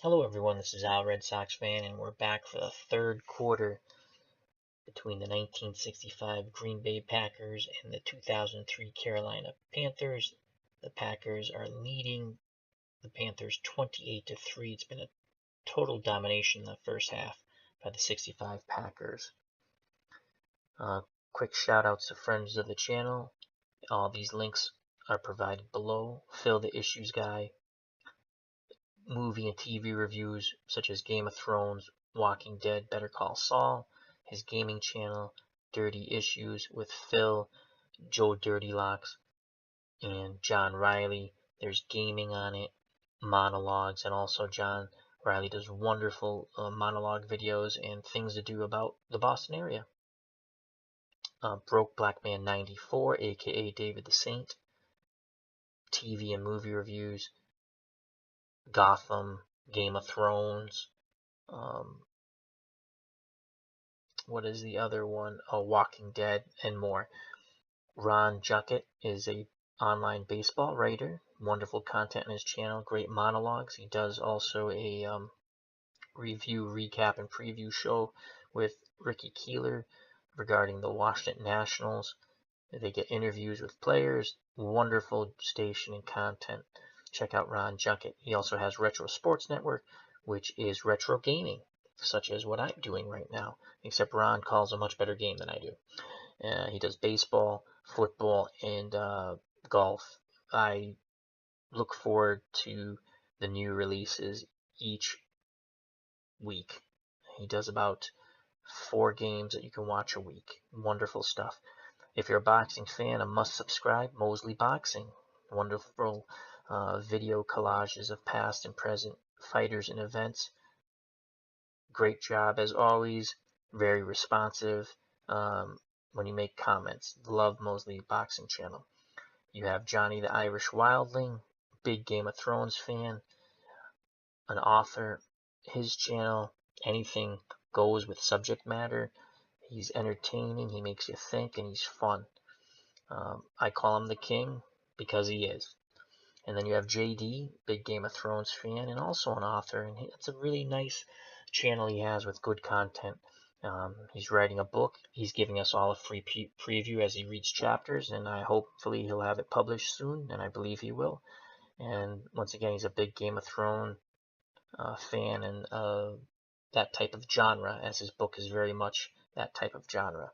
Hello everyone, this is Al Red Sox fan, and we're back for the third quarter between the 1965 Green Bay Packers and the 2003 Carolina Panthers. The Packers are leading the Panthers 28-3. It's been a total domination in the first half by the 65 Packers. Quick shout outs to friends of the channel. All these links are provided below. Phil the Issues Guy, movie and TV reviews such as Game of Thrones, Walking Dead, Better Call Saul, his gaming channel, Dirty Issues with Phil, Joe Dirty Locks, and John Riley. There's gaming on it, monologues, and also John Riley does wonderful monologue videos and things to do about the Boston area. Broke Black Man 94, aka David the Saint, TV and movie reviews, Gotham, Game of Thrones, what is the other one? Walking Dead, and more. Ron Juckett is a online baseball writer. Wonderful content on his channel. Great monologues. He does also a review, recap, and preview show with Ricky Keeler regarding the Washington Nationals. They get interviews with players. Wonderful station and content. Check out Ron Juckett. He also has Retro Sports Network, which is retro gaming, such as what I'm doing right now, except Ron calls a much better game than I do. He does baseball, football, and golf. I look forward to the new releases each week. He does about 4 games that you can watch a week. Wonderful stuff. If you're a boxing fan, a must subscribe, Mosley Boxing. Wonderful video collages of past and present fighters and events. Great job as always, very responsive when you make comments. Love Mosley Boxing Channel. You have Johnny the Irish Wildling, big Game of Thrones fan, an author. His channel, anything goes with subject matter. He's entertaining, he makes you think, and he's fun. I call him the king because he is. And then you have JD, big Game of Thrones fan, and also an author. And it's a really nice channel he has with good content. He's writing a book. He's giving us all a free preview as he reads chapters, and hopefully he'll have it published soon, and I believe he will. And once again, he's a big Game of Thrones fan and that type of genre, as his book is very much that type of genre.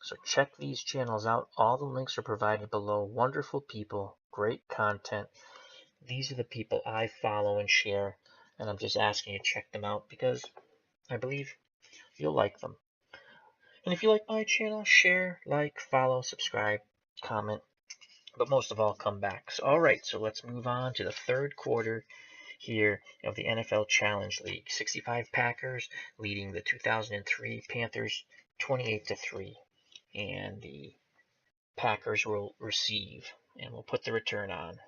So check these channels out. All the links are provided below. Wonderful people, great content. These are the people I follow and share, and I'm just asking you to check them out because I believe you'll like them. And if you like my channel, share, like, follow, subscribe, comment, but most of all, come back. So, all right, so let's move on to the third quarter here of the NFL Challenge League. 65 Packers leading the 2003 Panthers 28-3. And the Packers will receive, and we'll put the return on.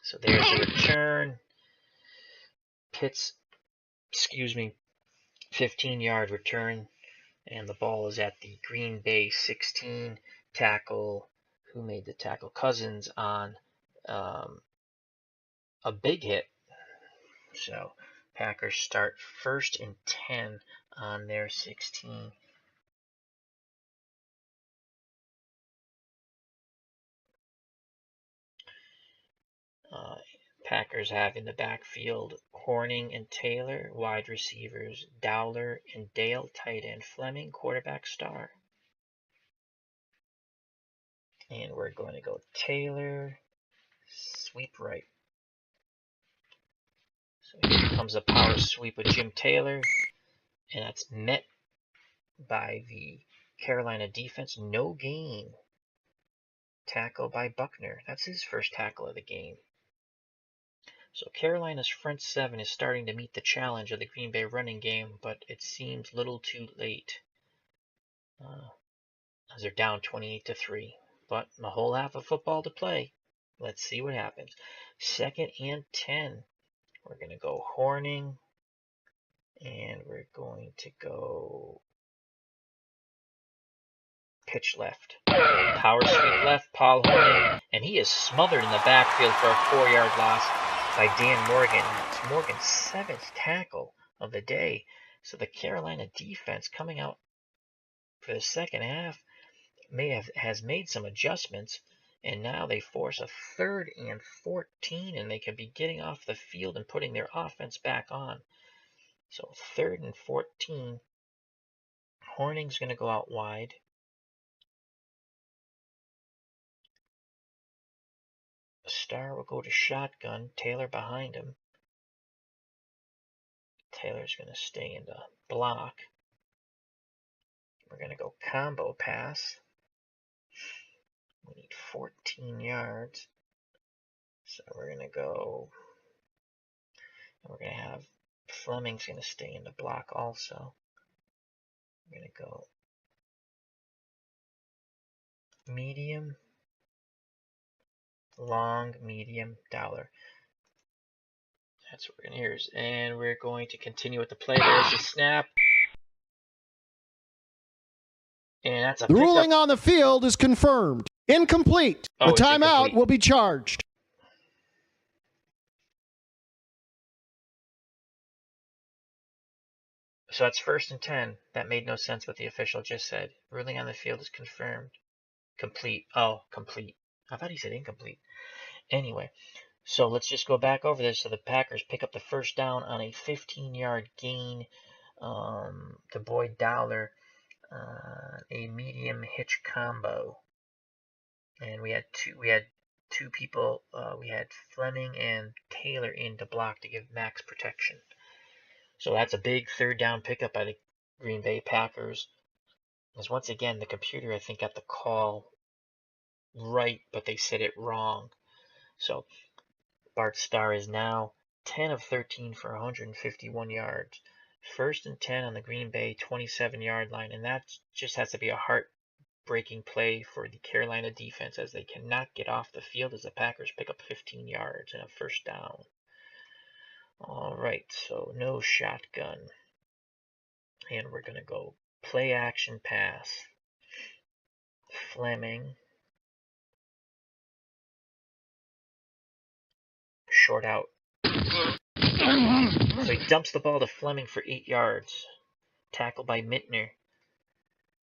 So there's the return. Pitts, 15-yard return, and the ball is at the Green Bay 16 tackle. Who made the tackle? Cousins on a big hit. So Packers start 1st and 10 on their 16. Packers have in the backfield Horning and Taylor, wide receivers Dowler and Dale, tight end Fleming, quarterback Starr. And we're going to go Taylor, sweep right. So here comes a power sweep with Jim Taylor, and that's met by the Carolina defense. No gain. Tackle by Buckner. That's his first tackle of the game. So Carolina's front 7 is starting to meet the challenge of the Green Bay running game, but it seems little too late. As they're down 28-3. But a whole half of football to play. Let's see what happens. 2nd and 10. We're going to go Horning. And we're going to go pitch left. Power sweep left, Paul Hornung, and he is smothered in the backfield for a 4-yard loss by Dan Morgan. It's Morgan's 7th tackle of the day. So the Carolina defense coming out for the second half has made some adjustments, and now they force a 3rd and 14, and they could be getting off the field and putting their offense back on. So 3rd and 14. Horning's going to go out wide. Star will go to shotgun. Taylor behind him. Taylor's going to stay in the block. We're going to go combo pass. We need 14 yards. So we're going to go. We're going to have Fleming's going to stay in the block also. We're going to go medium, long, medium, dollar. That's what we're going to use. And we're going to continue with the play. There's the snap. And that's a The pickup. ruling on the field is confirmed. Incomplete. Oh, the timeout incomplete. will be charged. So that's 1st and 10. That made no sense what the official just said. Ruling on the field is confirmed. Complete. Oh, complete. I thought he said incomplete. Anyway, so let's just go back over this. So the Packers pick up the 1st down on a 15-yard gain to Boyd Dowler, a medium hitch combo. And we had two people. We had Fleming and Taylor in to block to give max protection. So that's a big 3rd down pickup by the Green Bay Packers. Because once again, the computer, I think, got the call right, but they said it wrong. So Bart Starr is now 10 of 13 for 151 yards. 1st and 10 on the Green Bay 27-yard line. And that just has to be a heartbreaking play for the Carolina defense, as they cannot get off the field as the Packers pick up 15 yards and a 1st down. All right, so no shotgun. And we're going to go play action pass. Fleming. Short out. So he dumps the ball to Fleming for 8 yards. Tackled by Mintner.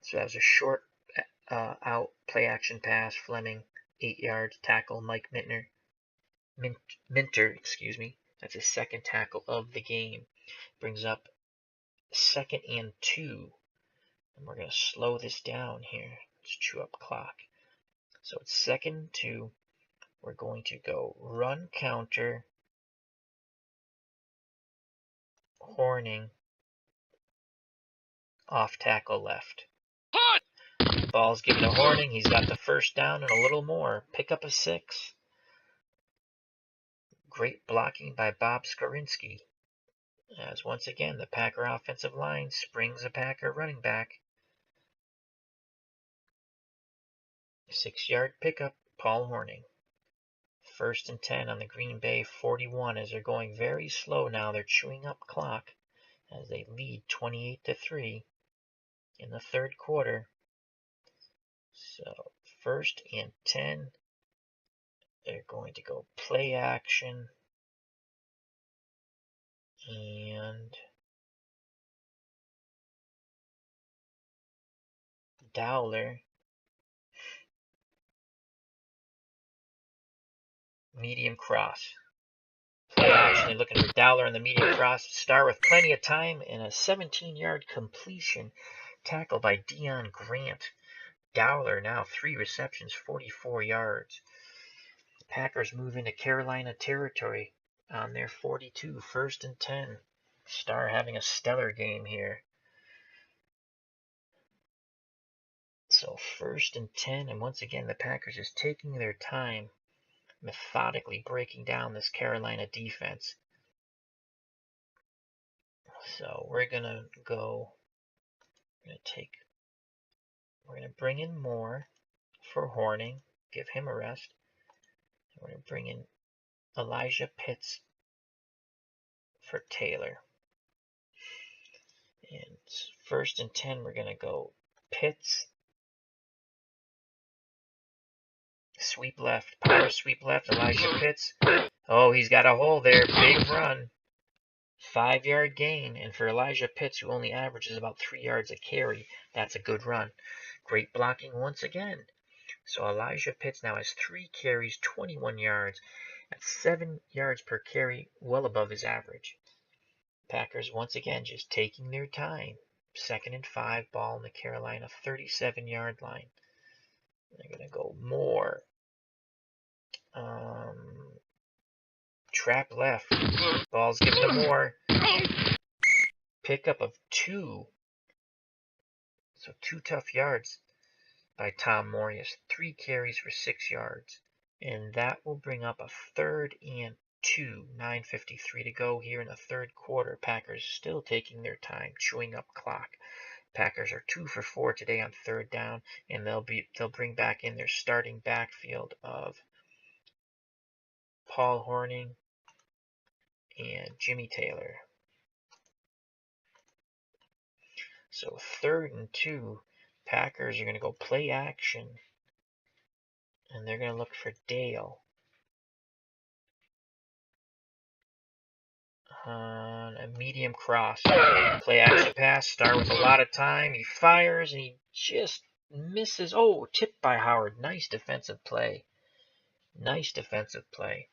So that was a short out play action pass. Fleming, 8 yards. Tackle Mike Mintner. Minter, excuse me. That's his 2nd tackle of the game. Brings up 2nd and 2. And we're going to slow this down here. Let's chew up clock. So it's 2nd and 2. We're going to go run counter. Hornung. Off tackle left. Ball's given to Hornung. He's got the 1st down and a little more. Pick up a 6. Great blocking by Bob Skorinsky. As once again, the Packer offensive line springs a Packer running back. 6-yard pickup, Paul Hornung. 1st and 10 on the Green Bay 41 as they're going very slow now. They're chewing up clock as they lead 28-3 in the 3rd quarter. So 1st and 10. They're going to go play action. And Dowler, medium cross. Play action, they're looking for Dowler on the medium cross. Star with plenty of time and a 17-yard completion. Tackle by Deion Grant. Dowler now 3 receptions, 44 yards. The Packers move into Carolina territory on their 42, 1st and 10. Star having a stellar game here. So 1st and 10, and once again the Packers is taking their time, methodically breaking down this Carolina defense. So we're gonna bring in Moore for Hornung, give him a rest. We're gonna bring in Elijah Pitts for Taylor. And 1st and 10, we're gonna go Pitts Sweep left. Power sweep left. Elijah Pitts. Oh, he's got a hole there. Big run. 5-yard gain. And for Elijah Pitts, who only averages about 3 yards a carry, that's a good run. Great blocking once again. So Elijah Pitts now has 3 carries, 21 yards. That's 7 yards per carry, well above his average. Packers once again just taking their time. 2nd and 5, ball in the Carolina 37-yard line. They're going to go more. Trap left. Ball's given to Moore. Pickup of 2. So 2 tough yards by Tom Moore. He has 3 carries for 6 yards. And that will bring up a 3rd and 2. 9:53 to go here in the 3rd quarter. Packers still taking their time, chewing up clock. Packers are 2 for 4 today on 3rd down, and they'll bring back in their starting backfield of Paul Hornung and Jimmy Taylor. So 3rd and 2, Packers are going to go play action, and they're going to look for Dale on a medium cross. Play action pass, start with a lot of time. He fires, and he just misses. Oh, tipped by Howard. Nice defensive play. Nice defensive play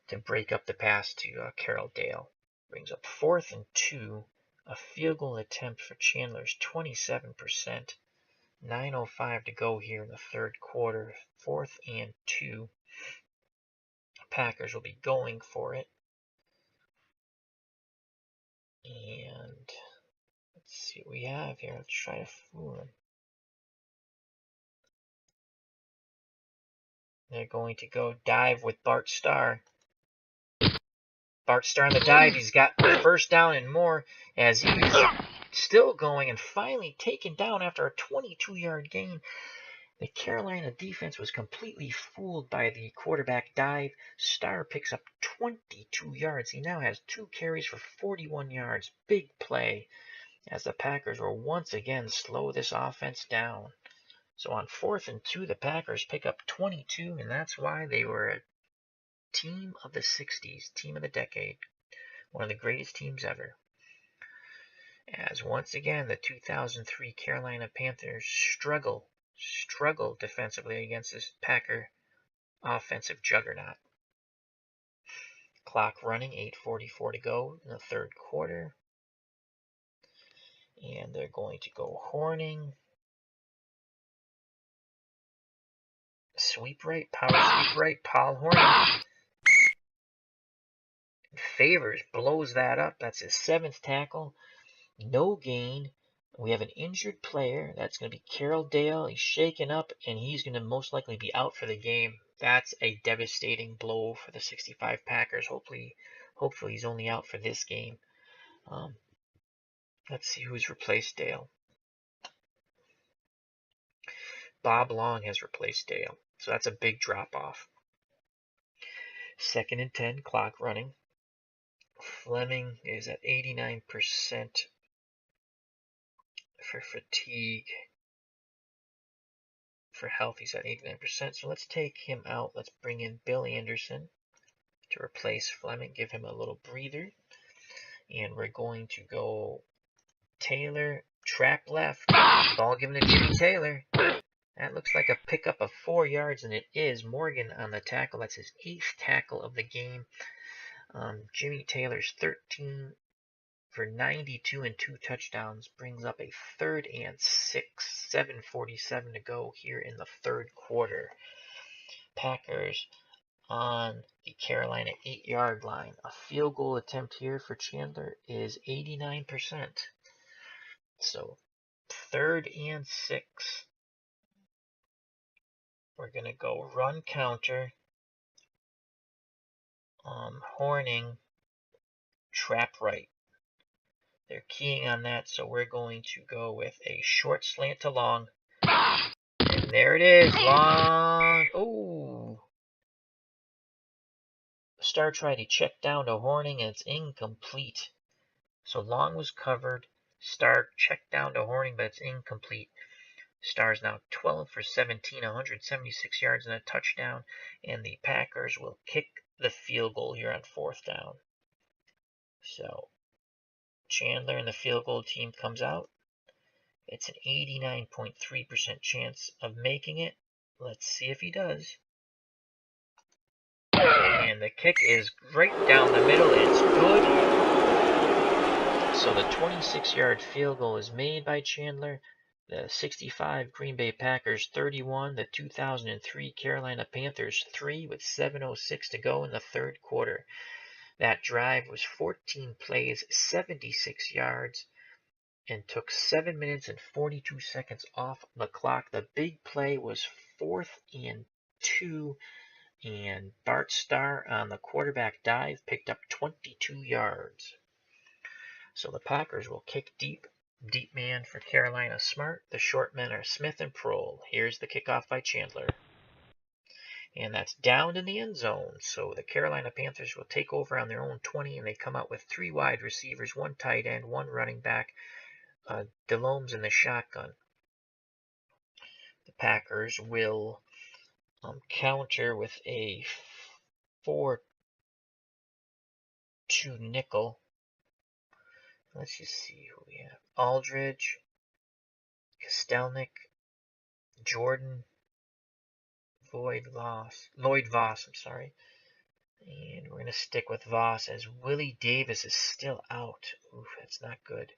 to break up the pass to Carroll Dale. Brings up 4th and 2. A field goal attempt for Chandler's 27%. 9:05 to go here in the 3rd quarter. 4th and 2. Packers will be going for it. And let's see what we have here. Let's try to fool them. They're going to go dive with Bart Starr. Bart Starr on the dive. He's got 1st down and more as he's still going and finally taken down after a 22-yard gain. The Carolina defense was completely fooled by the quarterback dive. Starr picks up 22 yards. He now has 2 carries for 41 yards. Big play as the Packers will once again slow this offense down. So on 4th and 2, the Packers pick up 22, and that's why they were a team of the 60s, team of the decade, one of the greatest teams ever. As once again, the 2003 Carolina Panthers struggle defensively against this Packer offensive juggernaut. Clock running, 8:44 to go in the 3rd quarter. And they're going to go Hornung. Sweep right, power sweep right, Paul Hornung. Favors blows that up. That's his 7th tackle. No gain. We have an injured player. That's going to be Carroll Dale. He's shaken up, and he's going to most likely be out for the game. That's a devastating blow for the 65 Packers. Hopefully he's only out for this game. Let's see who's replaced Dale. Bob Long has replaced Dale. So that's a big drop-off. 2nd and 10, clock running. Fleming is at 89% for fatigue. For health, he's at 89%. So let's take him out. Let's bring in Bill Anderson to replace Fleming. Give him a little breather. And we're going to go Taylor, trap left. Ball given to Jimmy Taylor. That looks like a pickup of 4 yards, and it is. Morgan on the tackle. That's his 8th tackle of the game. Jimmy Taylor's 13 for 92 and 2 touchdowns brings up a 3rd and 6. 7:47 to go here in the 3rd quarter. Packers on the Carolina 8-yard line. A field goal attempt here for Chandler is 89%. So 3rd and 6. We're going to go run counter. Hornung, trap right. They're keying on that, so we're going to go with a short slant to long. And there it is, long. Oh. Starr tried to check down to Hornung, and it's incomplete. So long was covered. Starr checked down to Hornung, but it's incomplete. Stars now 12 for 17, 176 yards and a touchdown, and the Packers will kick the field goal here on 4th down. So Chandler and the field goal team comes out. It's an 89.3% chance of making it. Let's see if he does. And the kick is right down the middle. It's good. So the 26-yard field goal is made by Chandler. The 65 Green Bay Packers 31, the 2003 Carolina Panthers 3 with 7:06 to go in the 3rd quarter. That drive was 14 plays, 76 yards, and took 7 minutes and 42 seconds off the clock. The big play was 4th and 2, and Bart Starr on the quarterback dive picked up 22 yards. So the Packers will kick deep. Deep man for Carolina Smart. The short men are Smith and Prohl. Here's the kickoff by Chandler. And that's down in the end zone. So the Carolina Panthers will take over on their own 20, and they come out with 3 wide receivers, 1 tight end, 1 running back. Delome's in the shotgun. The Packers will counter with a 4-2 nickel. Let's just see who we have. Aldridge, Kostelnik, Jordan, Lloyd Voss, I'm sorry. And we're going to stick with Voss as Willie Davis is still out. Oof, that's not good.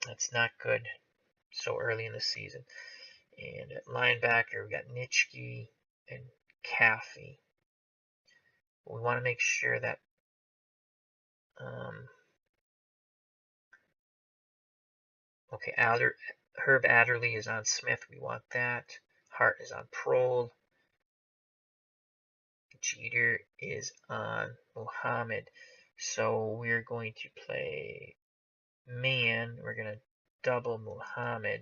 That's not good so early in the season. And at linebacker, we got Nitschke and Caffey. We want to make sure that okay, Herb Adderley is on Smith. We want that. Hart is on Prohl. Jeter is on Muhammad. So we're going to play man. We're going to double Muhammad.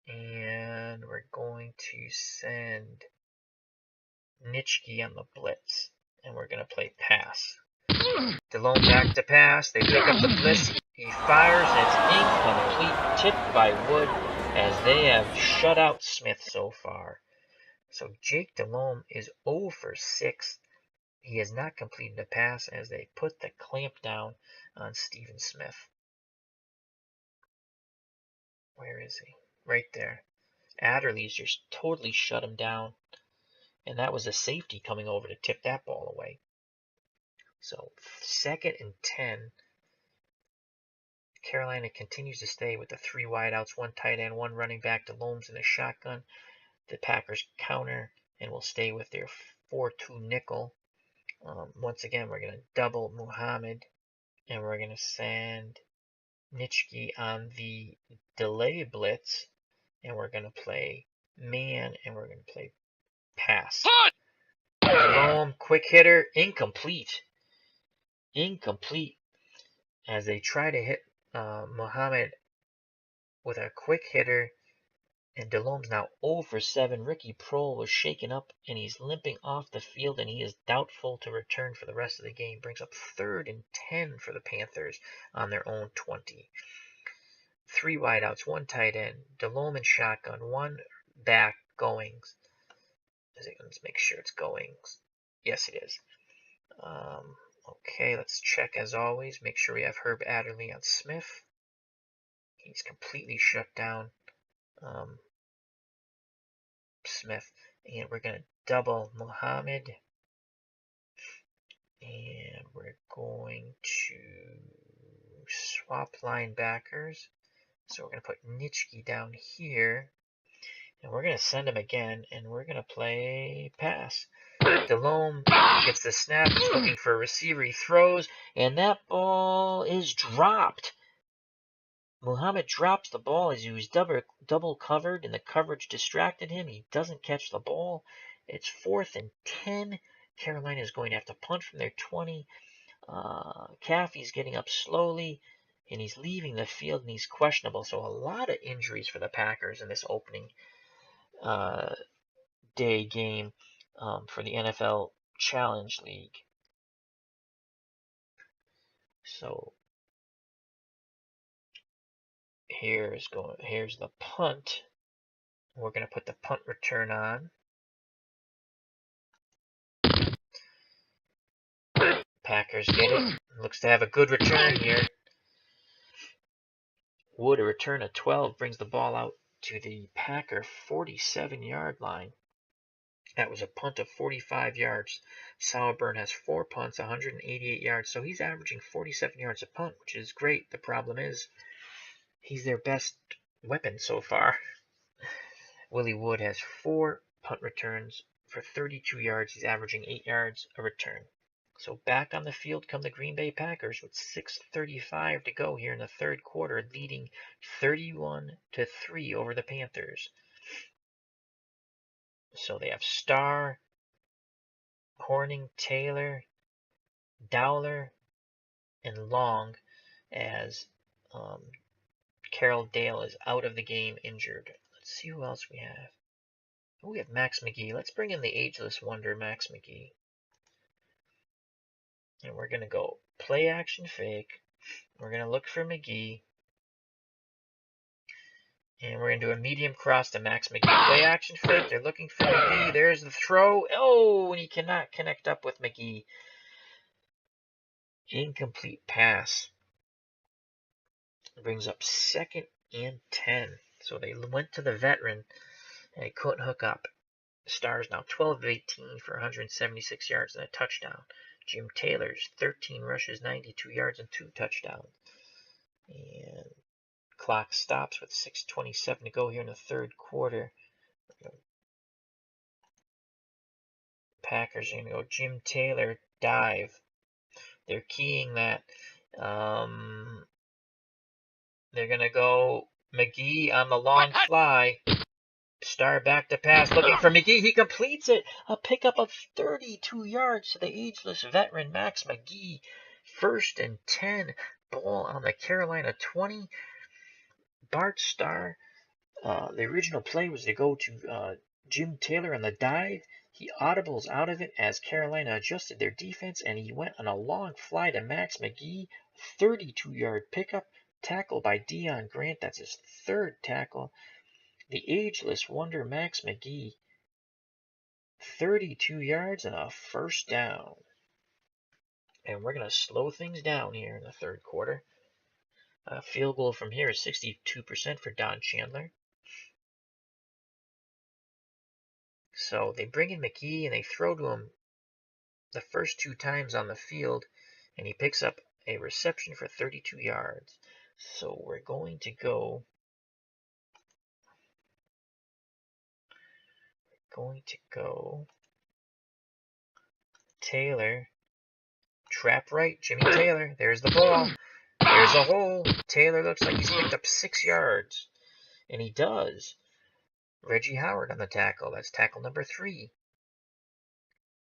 And we're going to send Nitschke on the blitz. And we're going to play pass. Delone back to pass. They pick up the blitz. He fires, and it's incomplete. Tipped by Wood, as they have shut out Smith so far. So Jake Delhomme is 0 for 6. He has not completed a pass as they put the clamp down on Stephen Smith. Where is he? Right there. Adderley's just totally shut him down. And that was a safety coming over to tip that ball away. So 2nd and 10. Carolina continues to stay with the 3 wideouts, 1 tight end, 1 running back. Delhome's in the shotgun. The Packers counter and will stay with their 4-2 nickel. Once again, we're going to double Muhammad, and we're going to send Nitschke on the delay blitz, and we're going to play man, and we're going to play pass. Delhomme, quick hitter, incomplete. Incomplete as they try to hit Muhammad with a quick hitter. And Delhome's now 0 for 7. Ricky Prohl was shaken up, and he's limping off the field, and he is doubtful to return for the rest of the game. Brings up 3rd and 10 for the Panthers on their own 20. 3 wideouts, 1 tight end. Delhomme in shotgun, 1 back Goings. Let's make sure it's Goings. Yes, it is. Okay, let's check as always. Make sure we have Herb Adderley on Smith. He's completely shut down. Smith, and we're going to double Muhammad, and we're going to swap linebackers. So we're going to put Nitschke down here, and we're going to send him again, and we're going to play pass. Delhomme gets the snap. He's looking for a receiver. He throws, and that ball is dropped. Muhammad drops the ball as he was double covered, and the coverage distracted him. He doesn't catch the ball. It's 4th and 10. Carolina is going to have to punt from their 20. Caffey's getting up slowly, and he's leaving the field, and he's questionable. So a lot of injuries for the Packers in this opening day game for the NFL Challenge League. So Here's the punt. We're going to put the punt return on. Packers get it. Looks to have a good return here. Wood, a return of 12, brings the ball out to the Packer 47-yard line. That was a punt of 45 yards. Sauerburn has 4 punts, 188 yards, so he's averaging 47 yards a punt, which is great. The problem is he's their best weapon so far. Willie Wood has 4 punt returns for 32 yards. He's averaging 8 yards a return. So back on the field come the Green Bay Packers with 6:35 to go here in the third quarter, leading 31-3 over the Panthers. So they have Starr, Horning, Taylor, Dowler, and Long, as Carroll Dale is out of the game injured. Let's see who else we have. Oh, we have Max McGee. Let's bring in the ageless wonder, Max McGee. And we're going to go play action fake. We're going to look for McGee. And we're going to do a medium cross to Max McGee. Play action fake. They're looking for McGee. There's the throw. Oh, and he cannot connect up with McGee. Incomplete pass. It brings up 2nd and 10. So they went to the veteran and they couldn't hook up. Stars now 12 of 18 for 176 yards and a touchdown. Jim Taylor's 13 rushes, 92 yards, and 2 touchdowns. And clock stops with 6:27 to go here in the third quarter. Packers are going to go Jim Taylor dive. They're keying that. They're going to go McGee on the long fly. Starr back to pass, looking for McGee. He completes it. A pickup of 32 yards to the ageless veteran Max McGee. 1st and 10. Ball on the Carolina 20. Bart Starr. The original play was to go to Jim Taylor on the dive. He audibles out of it as Carolina adjusted their defense, and he went on a long fly to Max McGee. 32-yard pickup. Tackle by Dion Grant. That's his 3rd tackle. The ageless wonder Max McGee, 32 yards and a 1st down. And we're going to slow things down here in the third quarter. Field goal from here is 62% for Don Chandler. So they bring in McGee and they throw to him the first 2 times on the field, and he picks up a reception for 32 yards. So we're going to go Taylor, trap right, Jimmy Taylor. There's the ball. There's a hole. Taylor looks like he's picked up 6 yards. And he does. Reggie Howard on the tackle. That's tackle number 3.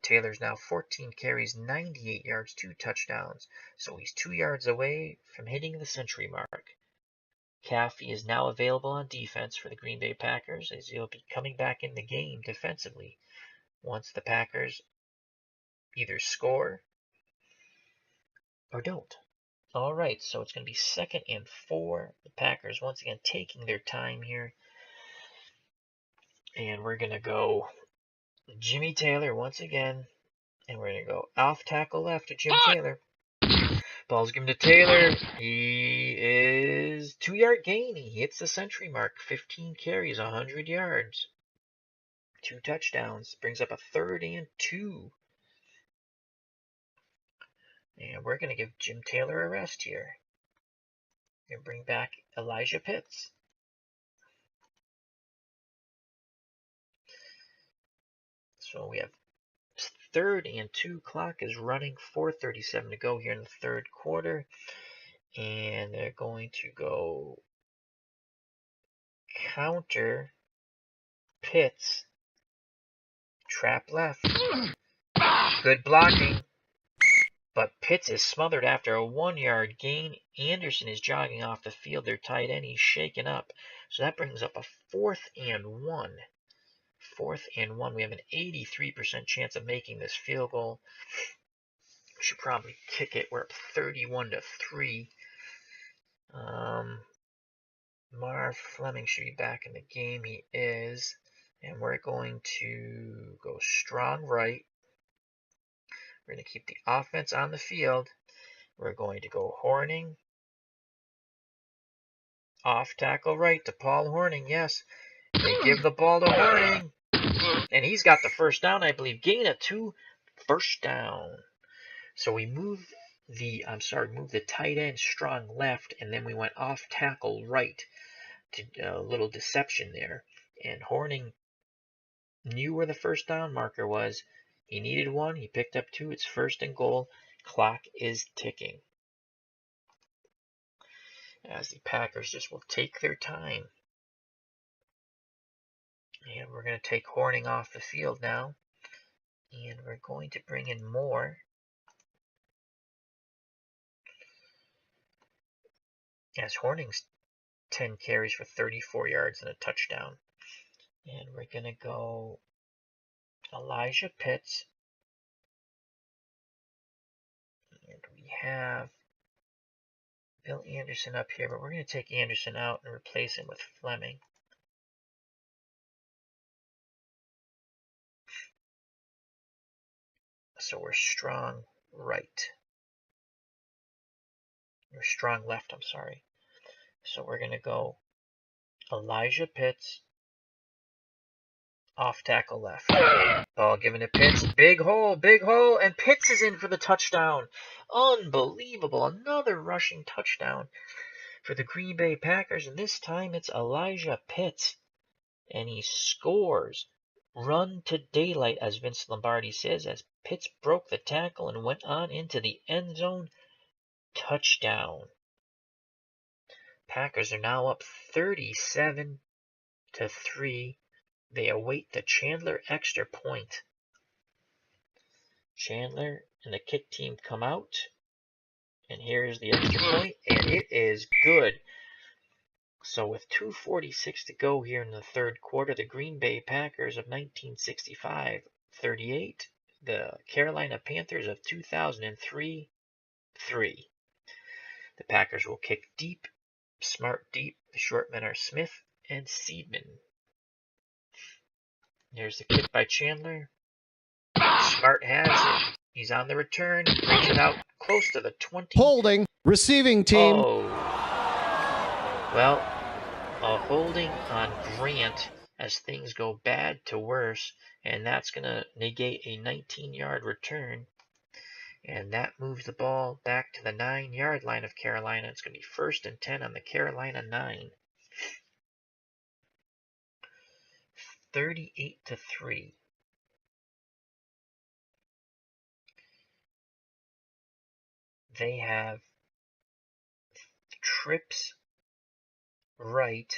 Taylor's now 14 carries, 98 yards, 2 touchdowns. So he's 2 yards away from hitting the century mark. Caffey is now available on defense for the Green Bay Packers, as he'll be coming back in the game defensively once the Packers either score or don't. All right, so it's going to be 2nd and 4. The Packers once again taking their time here. And we're going to go Jimmy Taylor once again. And we're going to go off tackle left to Jim Taylor. Ball's given to Taylor. He is 2-yard gain. He hits the century mark. 15 carries, 100 yards. 2 touchdowns. Brings up a 3rd and 2. And we're going to give Jim Taylor a rest here. And bring back Elijah Pitts. So we have 3rd and 2. Clock is running. 4:37 to go here in the third quarter. And they're going to go counter Pitts. Trap left. Good blocking. But Pitts is smothered after a 1-yard gain. Anderson is jogging off the field. Their tight end, he's shaken up. So that brings up a 4th and 1. 4th and 1. We have an 83% chance of making this field goal. We should probably kick it. We're up 31-3. Marv Fleming should be back in the game. He is. And we're going to go strong right. We're going to keep the offense on the field. We're going to go Horning. Off tackle right to Paul Horning. Yes. They give the ball to Horning. And he's got the first down, I believe. Gain of 2, first down. So we move the tight end strong left, and then we went off tackle right. To a little deception there. And Horning knew where the first down marker was. He needed 1. He picked up 2. It's 1st and goal. Clock is ticking. As the Packers just will take their time. And we're going to take Horning off the field now. And we're going to bring in Moore. As Horning's 10 carries for 34 yards and a touchdown. And we're going to go Elijah Pitts. And we have Bill Anderson up here, but we're going to take Anderson out and replace him with Fleming. So we're strong right. We're strong left, I'm sorry. So we're going to go Elijah Pitts, off tackle left. Ball given to Pitts, big hole, and Pitts is in for the touchdown. Unbelievable, another rushing touchdown for the Green Bay Packers, and this time it's Elijah Pitts. And he scores. Run to daylight, as Vince Lombardi says, as Pitts broke the tackle and went on into the end zone. Touchdown. Packers are now up 37-3. They await the Chandler extra point. Chandler and the kick team come out. And here's the extra point, and it is good. So with 2:46 to go here in the third quarter, the Green Bay Packers of 1965, 38. The Carolina Panthers of 2003, 3. The Packers will kick deep, smart deep. The short men are Smith and Seidman. There's the kick by Chandler. Smart has it. He's on the return. Brings it out close to the 20. Holding. Receiving team. Oh. Well, a holding on Grant as things go bad to worse. And that's going to negate a 19-yard return. And that moves the ball back to the 9-yard line of Carolina. It's going to be 1st and 10 on the Carolina 9. 38-3. They have trips right.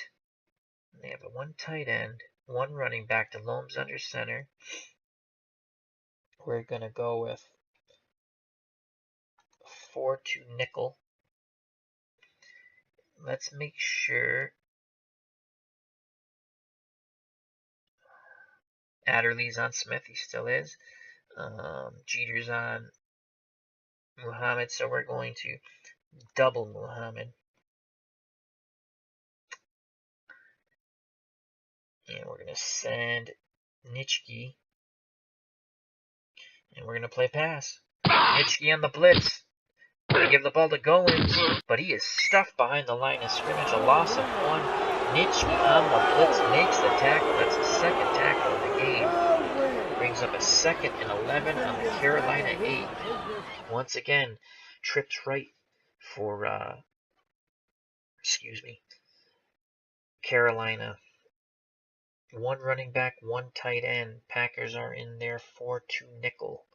They have a 1 tight end, 1 running back. DeLome's under center. We're going to go with 4-2 nickel. Let's make sure Adderley's on Smith. He still is. Jeter's on Muhammad, so we're going to double Muhammad. And we're going to send Nitschke. And we're going to play pass. Nitschke on the blitz. We're going to give the ball to Goins, but he is stuffed behind the line of scrimmage. A loss of 1. Nitschke on the blitz makes the tackle. That's the 2nd tackle of the game. Brings up a 2nd and 11 on the Carolina 8. Once again, trips right for, Carolina. 1 running back, 1 tight end. Packers are in their 4-2 nickel.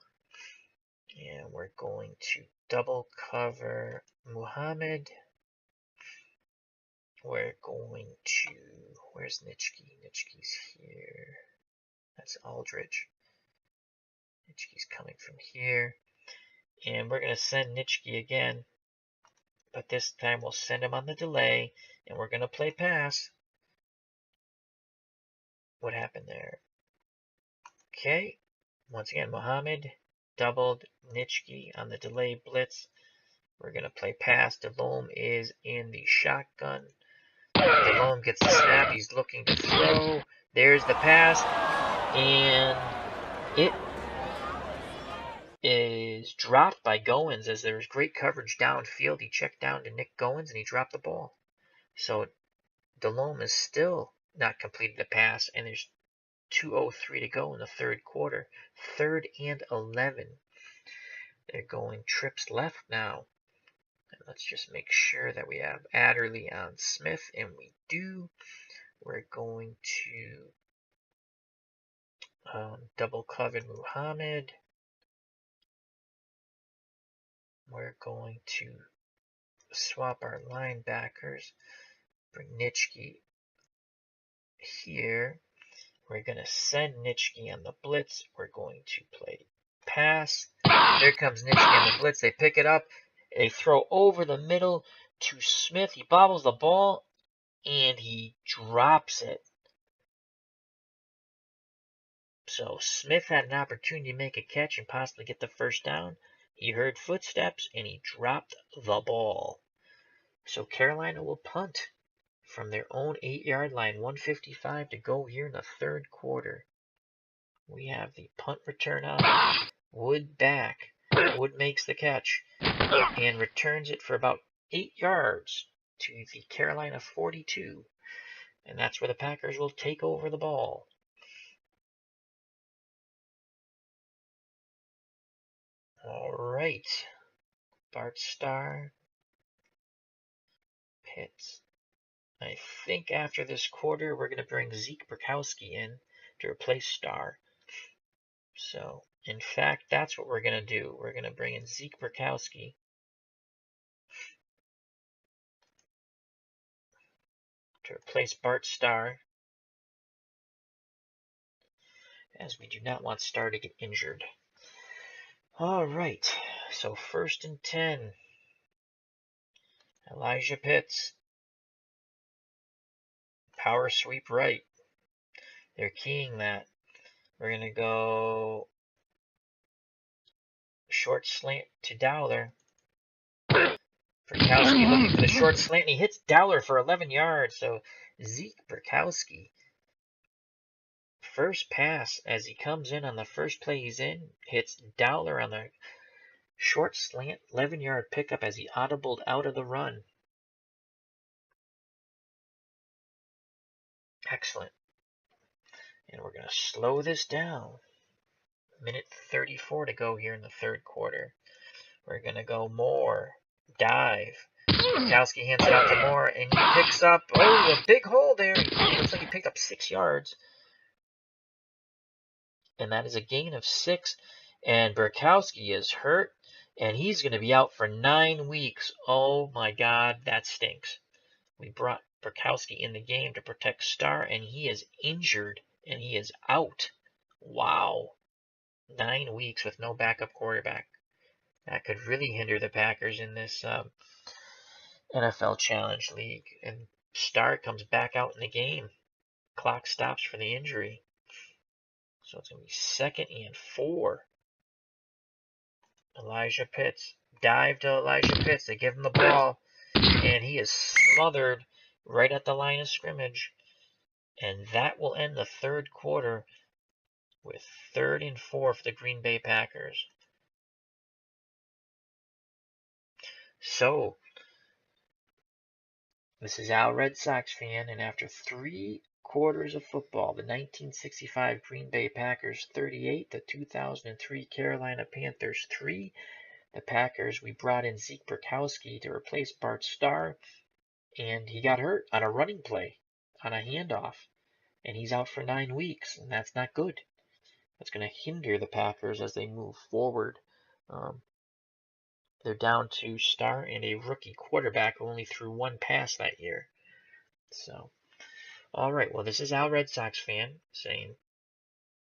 And we're going to double cover Muhammad. We're going to, where's Nitschke? Nitschke's here. That's Aldridge. Nitschke's coming from here. And we're going to send Nitschke again. But this time we'll send him on the delay. And we're going to play pass. What happened there? Okay. Once again, Muhammad doubled Nitschke on the delay blitz. We're going to play pass. DeLome is in the shotgun. Delhomme gets the snap. He's looking to throw. There's the pass. And it is dropped by Goins as there's great coverage downfield. He checked down to Nick Goins and he dropped the ball. So Delhomme is still not completed the pass, and there's 2:03 to go in the third quarter. 3rd and 11. They're going trips left now. And let's just make sure that we have Adderley on Smith, and we do. We're going to double cover Muhammad. We're going to swap our linebackers. Bring Nitschke here. We're going to send Nitschke on the blitz. We're going to play pass. There comes Nitschke on the blitz. They pick it up. They throw over the middle to Smith. He bobbles the ball, and he drops it. So Smith had an opportunity to make a catch and possibly get the first down. He heard footsteps, and he dropped the ball. So Carolina will punt from their own 8-yard line. 1:55 to go here in the third quarter. We have the punt return on. Wood back. Wood makes the catch and returns it for about 8 yards to the Carolina 42. And that's where the Packers will take over the ball. All right. Bart Starr. Pitts. I think after this quarter, we're going to bring Zeke Burkowski in to replace Starr. So, in fact, that's what we're going to do. We're going to bring in Zeke Burkowski to replace Bart Starr, as we do not want Starr to get injured. All right, so 1st and 10. Elijah Pitts. Power sweep right. They're keying that. We're going to go short slant to Dowler. Burkowski looking for the short slant, and he hits Dowler for 11 yards. So Zeke Burkowski, first pass as he comes in on the first play he's in, hits Dowler on the short slant, 11-yard pickup as he audibled out of the run. Excellent. And we're going to slow this down. 1:34 to go here in the third quarter. We're going to go Moore. Dive. Burkowski hands it out to Moore, and he picks up, a big hole there. It looks like he picked up 6 yards. And that is a gain of 6. And Burkowski is hurt, and he's going to be out for 9 weeks. Oh my God, that stinks. We brought Burkowski in the game to protect Starr, and he is injured, and he is out. Wow. 9 weeks with no backup quarterback. That could really hinder the Packers in this NFL Challenge League. And Starr comes back out in the game. Clock stops for the injury. So it's going to be 2nd and 4. Elijah Pitts. Dive to Elijah Pitts. They give him the ball, and he is smothered right at the line of scrimmage. And that will end the third quarter with 3rd and 4 for the Green Bay Packers. So, this is Al Red Sox fan, and after 3 quarters of football, the 1965 Green Bay Packers 38, the 2003 Carolina Panthers 3. The Packers, we brought in Zeke Burkowski to replace Bart Starr, and he got hurt on a running play, on a handoff, and he's out for 9 weeks, and that's not good. That's going to hinder the Packers as they move forward. They're down to Starr and a rookie quarterback who only threw 1 pass that year. So, all right, well, this is Al Red Sox fan saying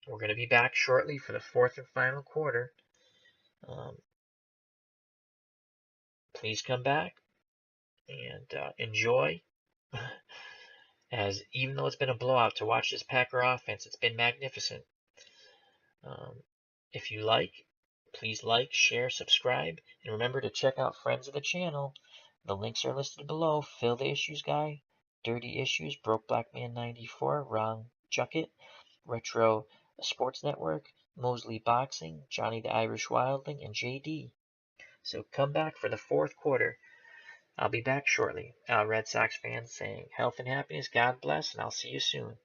we're going to be back shortly for the 4th and final quarter. Please come back and enjoy. As even though it's been a blowout, to watch this Packer offense, it's been magnificent. If you like, please like, share, subscribe, and remember to check out friends of the channel. The links are listed below. Phil the Issues Guy, Dirty Issues, Broke Black Man 94, Ron Juckett, Retro Sports Network, Mosley Boxing, Johnny the Irish Wildling, and JD. So come back for the fourth quarter. I'll be back shortly. Red Sox fans saying health and happiness, God bless, and I'll see you soon.